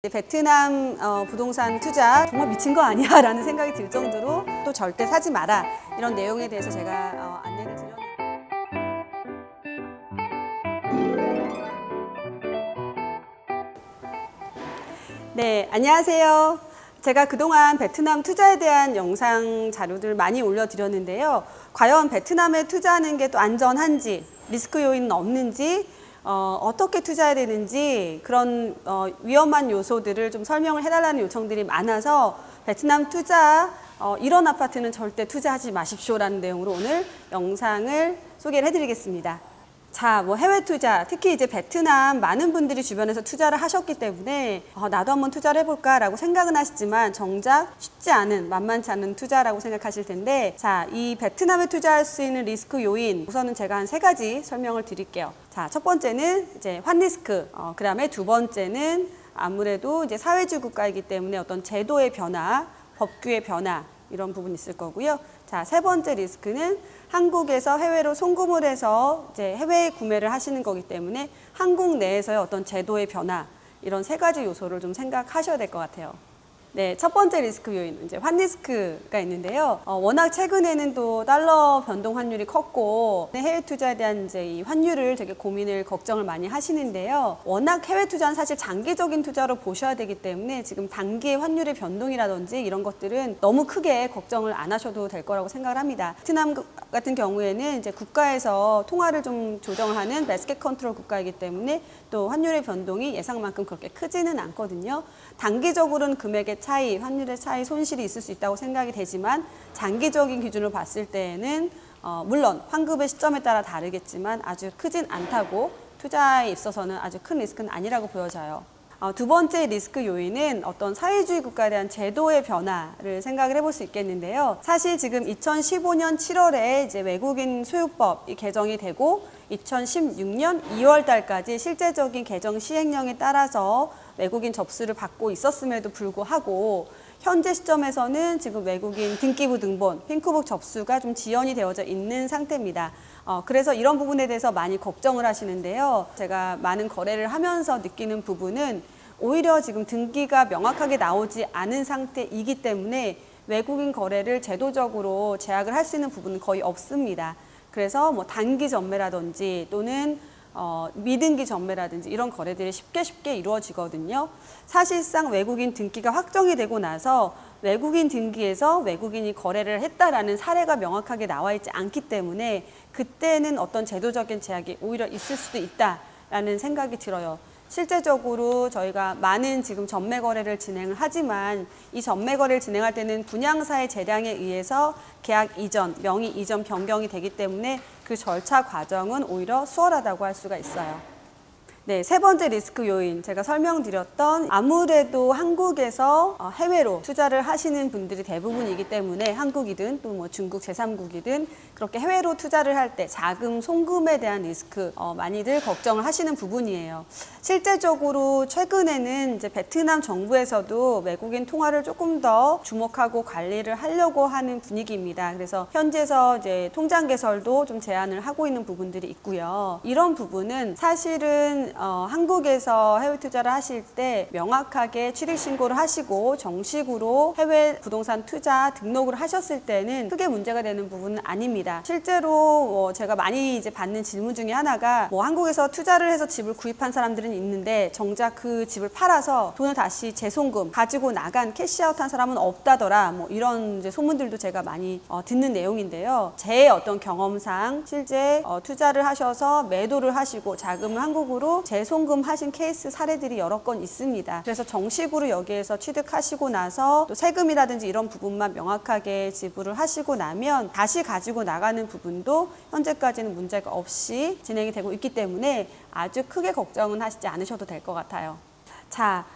베트남 부동산 투자 정말 미친 거 아니야 라는 생각이 들 정도로 또 절대 사지 마라 이런 내용에 대해서 제가 안내를 드렸는데 네, 안녕하세요. 제가 그동안 베트남 투자에 대한 영상 자료들 많이 올려드렸는데요. 과연 베트남에 투자하는 게 또 안전한지, 리스크 요인은 없는지, 어떻게 투자해야 되는지 그런 위험한 요소들을 좀 설명을 해달라는 요청들이 많아서 베트남 투자, 이런 아파트는 절대 투자하지 마십시오라는 내용으로 오늘 영상을 소개를 해드리겠습니다. 자, 해외 투자, 특히 이제 베트남 많은 분들이 주변에서 투자를 하셨기 때문에 나도 한번 투자를 해볼까라고 생각은 하시지만 정작 쉽지 않은, 만만치 않은 투자라고 생각하실 텐데, 자, 이 베트남에 투자할 수 있는 리스크 요인, 우선은 제가 한 3가지 설명을 드릴게요. 자, 첫 번째는 이제 환리스크, 그 다음에 두 번째는 아무래도 이제 사회주의 국가이기 때문에 어떤 제도의 변화, 법규의 변화, 이런 부분이 있을 거고요. 자, 세 번째 리스크는 한국에서 해외로 송금을 해서 이제 해외 구매를 하시는 거기 때문에 한국 내에서의 어떤 제도의 변화, 이런 3가지 요소를 좀 생각하셔야 될 것 같아요. 네, 첫 번째 리스크 요인, 이제 환리스크가 있는데요. 워낙 최근에는 또 달러 변동 환율이 컸고 해외 투자에 대한 이제 이 환율을 되게 고민을, 걱정을 많이 하시는데요. 워낙 해외 투자는 사실 장기적인 투자로 보셔야 되기 때문에 지금 단기의 환율의 변동이라든지 이런 것들은 너무 크게 걱정을 안 하셔도 될 거라고 생각을 합니다. 베트남 같은 경우에는 이제 국가에서 통화를 좀 조정하는 바스켓 컨트롤 국가이기 때문에 또 환율의 변동이 예상만큼 그렇게 크지는 않거든요. 단기적으로는 금액의 차이, 환율의 차이, 손실이 있을 수 있다고 생각이 되지만 장기적인 기준으로 봤을 때에는 물론 환급의 시점에 따라 다르겠지만 아주 크진 않다고, 투자에 있어서는 아주 큰 리스크는 아니라고 보여져요. 두 번째 리스크 요인은 어떤 사회주의 국가에 대한 제도의 변화를 생각을 해볼 수 있겠는데요. 사실 지금 2015년 7월에 이제 외국인 소유법이 개정이 되고 2016년 2월 달까지 실제적인 개정 시행령에 따라서 외국인 접수를 받고 있었음에도 불구하고 현재 시점에서는 지금 외국인 등기부 등본, 핑크북 접수가 좀 지연이 되어져 있는 상태입니다. 그래서 이런 부분에 대해서 많이 걱정을 하시는데요. 제가 많은 거래를 하면서 느끼는 부분은 오히려 지금 등기가 명확하게 나오지 않은 상태이기 때문에 외국인 거래를 제도적으로 제약을 할 수 있는 부분은 거의 없습니다. 그래서 단기 전매라든지 또는 미등기 전매라든지 이런 거래들이 쉽게 이루어지거든요. 사실상 외국인 등기가 확정이 되고 나서 외국인 등기에서 외국인이 거래를 했다라는 사례가 명확하게 나와 있지 않기 때문에 그때는 어떤 제도적인 제약이 오히려 있을 수도 있다라는 생각이 들어요. 실제적으로 저희가 많은 지금 전매 거래를 진행을 하지만 이 전매 거래를 진행할 때는 분양사의 재량에 의해서 계약 이전, 명의 이전 변경이 되기 때문에 그 절차 과정은 오히려 수월하다고 할 수가 있어요. 네, 세 번째 리스크 요인, 제가 설명드렸던 아무래도 한국에서 해외로 투자를 하시는 분들이 대부분이기 때문에 한국이든 또 중국 제3국이든 그렇게 해외로 투자를 할 때 자금 송금에 대한 리스크 많이들 걱정을 하시는 부분이에요. 실제적으로 최근에는 이제 베트남 정부에서도 외국인 통화를 조금 더 주목하고 관리를 하려고 하는 분위기입니다. 그래서 현지에서 이제 통장 개설도 좀 제한을 하고 있는 부분들이 있고요. 이런 부분은 사실은 한국에서 해외 투자를 하실 때 명확하게 취득 신고를 하시고 정식으로 해외 부동산 투자 등록을 하셨을 때는 크게 문제가 되는 부분은 아닙니다. 실제로 제가 많이 이제 받는 질문 중에 하나가 한국에서 투자를 해서 집을 구입한 사람들은 있는데 정작 그 집을 팔아서 돈을 다시 재송금 가지고 나간 캐시아웃한 사람은 없다더라, 이런 이제 소문들도 제가 많이 듣는 내용인데요. 제 어떤 경험상 실제 투자를 하셔서 매도를 하시고 자금을 한국으로 재송금 하신 케이스 사례들이 여러 건 있습니다. 그래서 정식으로 여기에서 취득하시고 나서 또 세금이라든지 이런 부분만 명확하게 지불을 하시고 나면 다시 가지고 나가는 부분도 현재까지는 문제가 없이 진행이 되고 있기 때문에 아주 크게 걱정은 하시지 않으셔도 될 것 같아요. 자,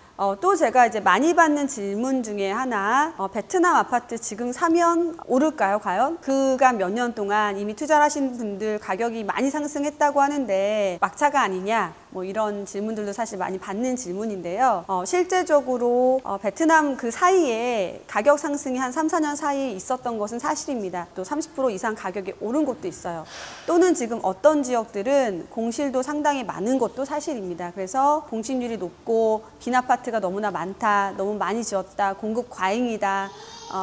또 제가 이제 많이 받는 질문 중에 하나, 베트남 아파트 지금 사면 오를까요, 과연? 그간 몇 년 동안 이미 투자를 하신 분들 가격이 많이 상승했다고 하는데 막차가 아니냐? 뭐 이런 질문들도 사실 많이 받는 질문인데요. 실제적으로 베트남 그 사이에 가격 상승이 한 3, 4년 사이에 있었던 것은 사실입니다. 또 30% 이상 가격이 오른 곳도 있어요. 또는 지금 어떤 지역들은 공실도 상당히 많은 것도 사실입니다. 그래서 공실률이 높고 빈 아파트가 너무나 많다, 너무 많이 지었다, 공급 과잉이다,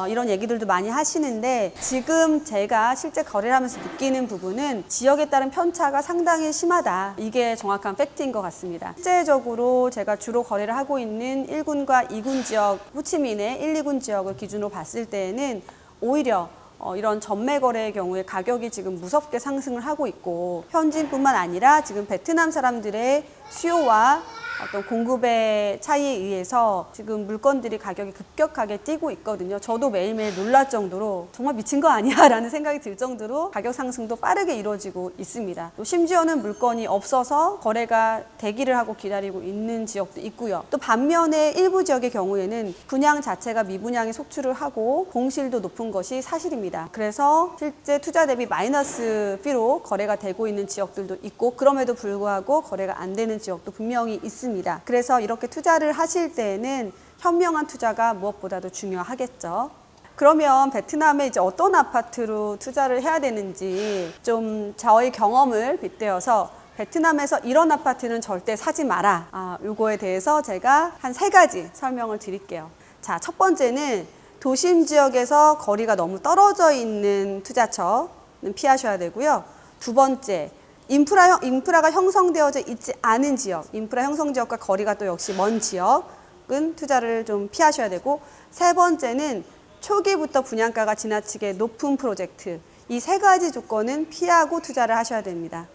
이런 얘기들도 많이 하시는데, 지금 제가 실제 거래를 하면서 느끼는 부분은 지역에 따른 편차가 상당히 심하다. 이게 정확한 팩트인 것 같습니다. 실제적으로 제가 주로 거래를 하고 있는 1군과 2군 지역, 호치민의 1, 2군 지역을 기준으로 봤을 때에는 오히려 이런 전매 거래의 경우에 가격이 지금 무섭게 상승을 하고 있고, 현지인뿐만 아니라 지금 베트남 사람들의 수요와 어떤 공급의 차이에 의해서 지금 물건들이 가격이 급격하게 뛰고 있거든요. 저도 매일매일 놀랄 정도로 정말 미친 거 아니야? 라는 생각이 들 정도로 가격 상승도 빠르게 이루어지고 있습니다. 또 심지어는 물건이 없어서 거래가 대기를 하고 기다리고 있는 지역도 있고요. 또 반면에 일부 지역의 경우에는 분양 자체가 미분양에 속출을 하고 공실도 높은 것이 사실입니다. 그래서 실제 투자 대비 마이너스 피로 거래가 되고 있는 지역들도 있고, 그럼에도 불구하고 거래가 안 되는 지역도 분명히 있습니다. 그래서 이렇게 투자를 하실 때에는 현명한 투자가 무엇보다도 중요하겠죠. 그러면 베트남에 이제 어떤 아파트로 투자를 해야 되는지 좀 저의 경험을 빗대어서 베트남에서 이런 아파트는 절대 사지 마라. 요거에 대해서 제가 한 3가지 설명을 드릴게요. 자, 첫 번째는 도심 지역에서 거리가 너무 떨어져 있는 투자처는 피하셔야 되고요. 두 번째, 인프라가 형성되어져 있지 않은 지역, 인프라 형성 지역과 거리가 또 역시 먼 지역은 투자를 좀 피하셔야 되고, 세 번째는 초기부터 분양가가 지나치게 높은 프로젝트, 이 3가지 조건은 피하고 투자를 하셔야 됩니다.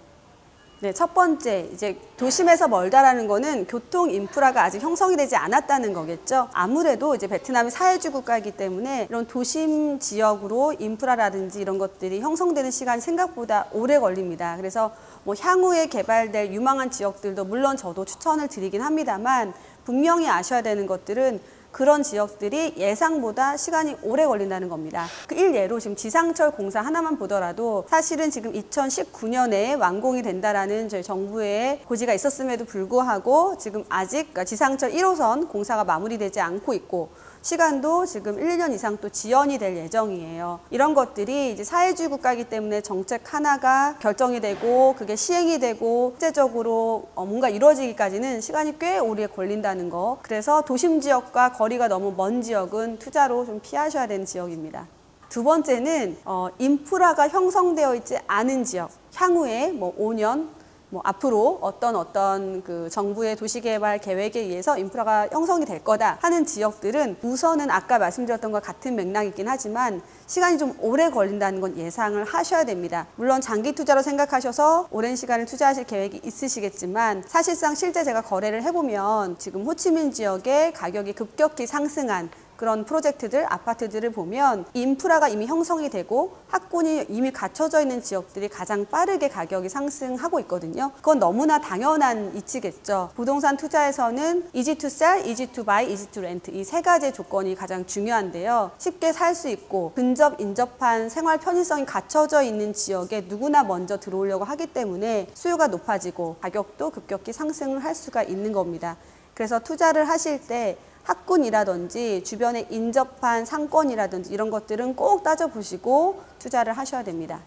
네, 첫 번째, 이제 도심에서 멀다라는 거는 교통 인프라가 아직 형성이 되지 않았다는 거겠죠. 아무래도 이제 베트남이 사회주의 국가이기 때문에 이런 도심 지역으로 인프라라든지 이런 것들이 형성되는 시간이 생각보다 오래 걸립니다. 그래서 뭐 향후에 개발될 유망한 지역들도 물론 저도 추천을 드리긴 합니다만, 분명히 아셔야 되는 것들은 그런 지역들이 예상보다 시간이 오래 걸린다는 겁니다. 그 일례로 지금 지상철 공사 하나만 보더라도 사실은 지금 2019년에 완공이 된다라는 저희 정부의 고지가 있었음에도 불구하고 지금 아직 지상철 1호선 공사가 마무리되지 않고 있고, 시간도 지금 1, 2년 이상 또 지연이 될 예정이에요. 이런 것들이 이제 사회주의 국가이기 때문에 정책 하나가 결정이 되고 그게 시행이 되고 실제적으로 뭔가 이루어지기까지는 시간이 꽤 오래 걸린다는 거. 그래서 도심 지역과 거리가 너무 먼 지역은 투자로 좀 피하셔야 되는 지역입니다. 두 번째는 인프라가 형성되어 있지 않은 지역. 향후에 뭐 5년 앞으로 어떤 그 정부의 도시개발 계획에 의해서 인프라가 형성이 될 거다 하는 지역들은 우선은 아까 말씀드렸던 것과 같은 맥락이긴 하지만 시간이 좀 오래 걸린다는 건 예상을 하셔야 됩니다. 물론 장기 투자로 생각하셔서 오랜 시간을 투자하실 계획이 있으시겠지만, 사실상 실제 제가 거래를 해보면 지금 호치민 지역의 가격이 급격히 상승한 그런 프로젝트들, 아파트들을 보면 인프라가 이미 형성이 되고 학군이 이미 갖춰져 있는 지역들이 가장 빠르게 가격이 상승하고 있거든요. 그건 너무나 당연한 이치겠죠. 부동산 투자에서는 easy to sell, easy to buy, easy to rent, 이 3가지 조건이 가장 중요한데요. 쉽게 살 수 있고 근접, 인접한 생활 편의성이 갖춰져 있는 지역에 누구나 먼저 들어오려고 하기 때문에 수요가 높아지고 가격도 급격히 상승을 할 수가 있는 겁니다. 그래서 투자를 하실 때 학군이라든지 주변에 인접한 상권이라든지 이런 것들은 꼭 따져보시고 투자를 하셔야 됩니다.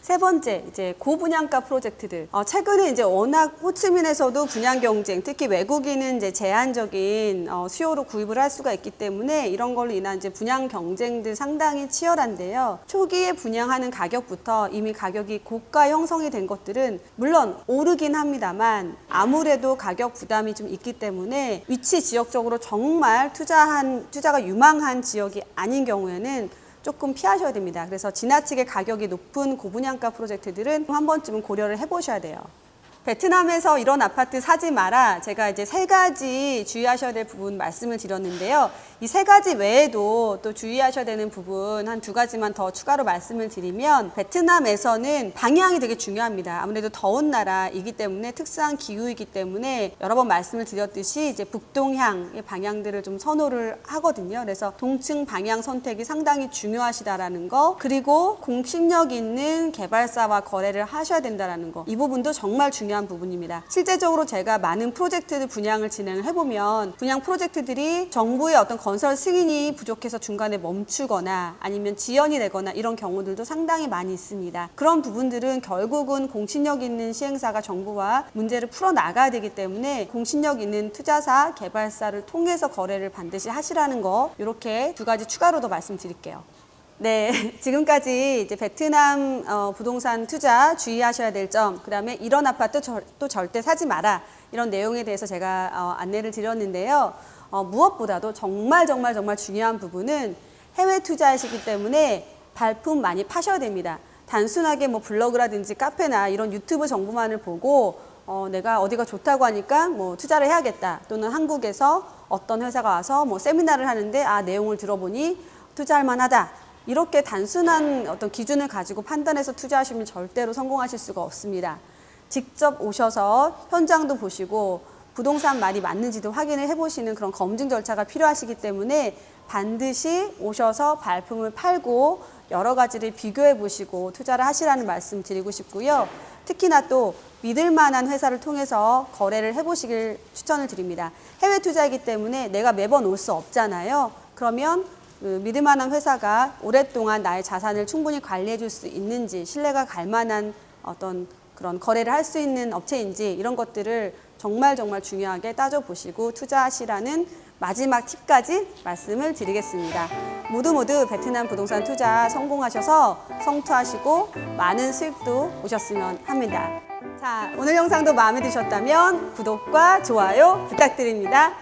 세 번째, 이제 고분양가 프로젝트들. 최근에 이제 워낙 호치민에서도 분양 경쟁, 특히 외국인은 이제 제한적인 수요로 구입을 할 수가 있기 때문에 이런 걸로 인한 이제 분양 경쟁들 상당히 치열한데요. 초기에 분양하는 가격부터 이미 가격이 고가 형성이 된 것들은 물론 오르긴 합니다만 아무래도 가격 부담이 좀 있기 때문에 위치 지역적으로 정말 투자가 유망한 지역이 아닌 경우에는 조금 피하셔야 됩니다. 그래서 지나치게 가격이 높은 고분양가 프로젝트들은 한 번쯤은 고려를 해보셔야 돼요. 베트남에서 이런 아파트 사지 마라. 제가 이제 3가지 주의하셔야 될 부분 말씀을 드렸는데요. 이 3가지 외에도 또 주의하셔야 되는 부분 한 2가지만 더 추가로 말씀을 드리면, 베트남에서는 방향이 되게 중요합니다. 아무래도 더운 나라이기 때문에, 특수한 기후이기 때문에 여러 번 말씀을 드렸듯이 이제 북동향의 방향들을 좀 선호를 하거든요. 그래서 동층 방향 선택이 상당히 중요하시다라는 거, 그리고 공신력 있는 개발사와 거래를 하셔야 된다라는 거, 이 부분도 정말 중요합니다. 중요한 부분입니다. 실제적으로 제가 많은 프로젝트들 분양을 진행을 해보면 분양 프로젝트들이 정부의 어떤 건설 승인이 부족해서 중간에 멈추거나 아니면 지연이 되거나 이런 경우들도 상당히 많이 있습니다. 그런 부분들은 결국은 공신력 있는 시행사가 정부와 문제를 풀어나가야 되기 때문에 공신력 있는 투자사, 개발사를 통해서 거래를 반드시 하시라는 거 이렇게 두 가지 추가로 더 말씀드릴게요. 네, 지금까지 이제 베트남 부동산 투자 주의하셔야 될 점, 그 다음에 이런 아파트 또 절대 사지 마라 이런 내용에 대해서 제가 안내를 드렸는데요. 무엇보다도 정말 중요한 부분은 해외 투자이시기 때문에 발품 많이 파셔야 됩니다. 단순하게 뭐 블로그라든지 카페나 이런 유튜브 정보만을 보고 내가 어디가 좋다고 하니까 뭐 투자를 해야겠다, 또는 한국에서 어떤 회사가 와서 뭐 세미나를 하는데 내용을 들어보니 투자할 만하다, 이렇게 단순한 어떤 기준을 가지고 판단해서 투자하시면 절대로 성공하실 수가 없습니다. 직접 오셔서 현장도 보시고 부동산 말이 맞는지도 확인을 해보시는 그런 검증 절차가 필요하시기 때문에 반드시 오셔서 발품을 팔고 여러 가지를 비교해 보시고 투자를 하시라는 말씀 드리고 싶고요. 특히나 또 믿을 만한 회사를 통해서 거래를 해보시길 추천을 드립니다. 해외 투자이기 때문에 내가 매번 올 수 없잖아요. 그러면 믿을 만한 회사가 오랫동안 나의 자산을 충분히 관리해 줄 수 있는지, 신뢰가 갈 만한 어떤 그런 거래를 할 수 있는 업체인지, 이런 것들을 정말 중요하게 따져보시고 투자하시라는 마지막 팁까지 말씀을 드리겠습니다. 모두 베트남 부동산 투자 성공하셔서 성투하시고 많은 수익도 오셨으면 합니다. 자, 오늘 영상도 마음에 드셨다면 구독과 좋아요 부탁드립니다.